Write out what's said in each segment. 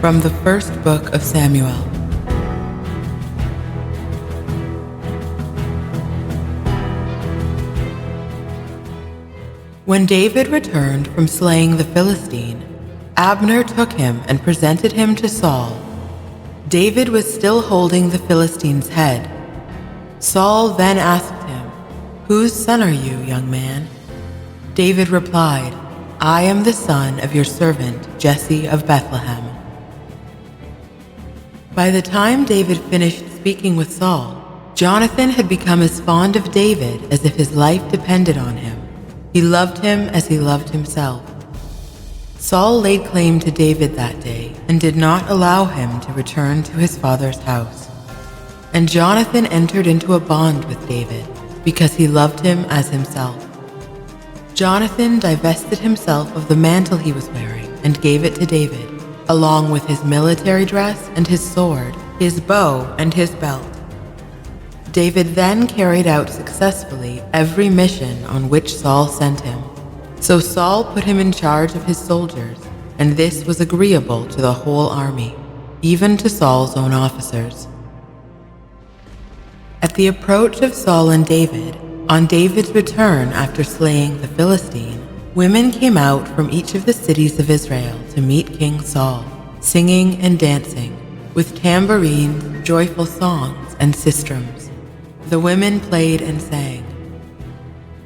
From the first book of Samuel. When David returned from slaying the Philistine, Abner took him and presented him to Saul. David was still holding the Philistine's head. Saul then asked him, "Whose son are you, young man?" David replied, "I am the son of your servant Jesse of Bethlehem." By the time David finished speaking with Saul, Jonathan had become as fond of David as if his life depended on him. He loved him as he loved himself. Saul laid claim to David that day and did not allow him to return to his father's house. And Jonathan entered into a bond with David because he loved him as himself. Jonathan divested himself of the mantle he was wearing and gave it to David, along with his military dress and his sword, his bow and his belt. David then carried out successfully every mission on which Saul sent him. So Saul put him in charge of his soldiers, and this was agreeable to the whole army, even to Saul's own officers. At the approach of Saul and David, on David's return after slaying the Philistine, women came out from each of the cities of Israel to meet King Saul, singing and dancing, with tambourines, joyful songs, and sistrums. The women played and sang,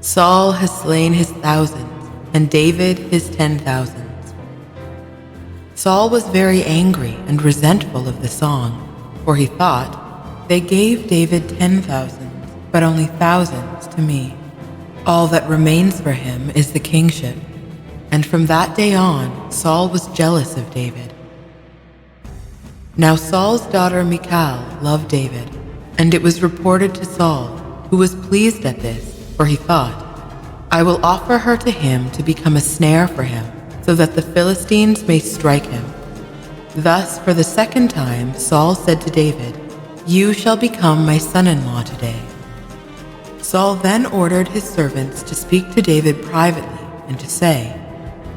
"Saul has slain his thousands, and David his 10,000s." Saul was very angry and resentful of the song, for he thought, "They gave David 10,000s, but only thousands to me. All that remains for him is the kingship." And from that day on, Saul was jealous of David. Now Saul's daughter Michal loved David, and it was reported to Saul, who was pleased at this, for he thought, "I will offer her to him to become a snare for him, so that the Philistines may strike him." Thus, for the second time, Saul said to David, "You shall become my son-in-law today." Saul then ordered his servants to speak to David privately and to say,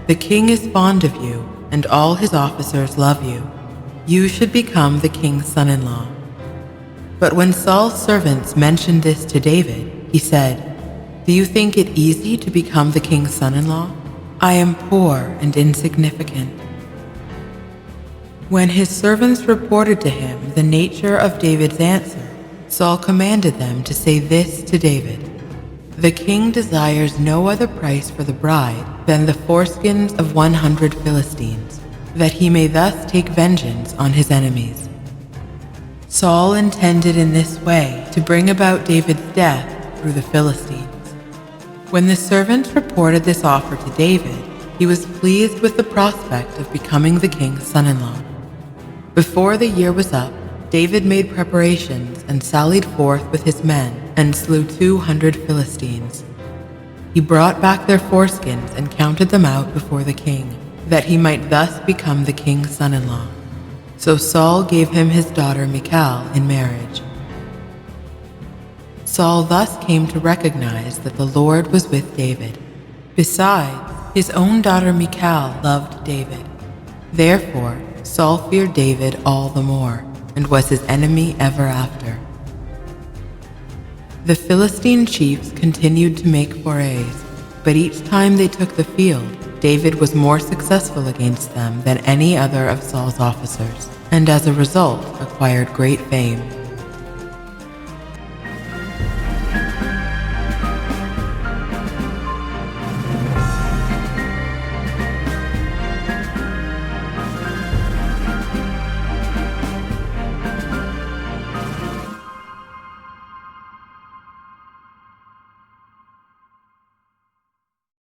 "The king is fond of you, and all his officers love you. You should become the king's son-in-law." But when Saul's servants mentioned this to David, he said, "Do you think it easy to become the king's son-in-law? I am poor and insignificant." When his servants reported to him the nature of David's answer, Saul commanded them to say this to David, "The king desires no other price for the bride than the foreskins of 100 Philistines, that he may thus take vengeance on his enemies." Saul intended in this way to bring about David's death through the Philistines. When the servants reported this offer to David, he was pleased with the prospect of becoming the king's son-in-law. Before the year was up, David made preparations and sallied forth with his men and slew 200 Philistines. He brought back their foreskins and counted them out before the king, that he might thus become the king's son-in-law. So Saul gave him his daughter Michal in marriage. Saul thus came to recognize that the Lord was with David. Besides, his own daughter Michal loved David. Therefore, Saul feared David all the more, and was his enemy ever after. The Philistine chiefs continued to make forays, but each time they took the field, David was more successful against them than any other of Saul's officers, and as a result acquired great fame.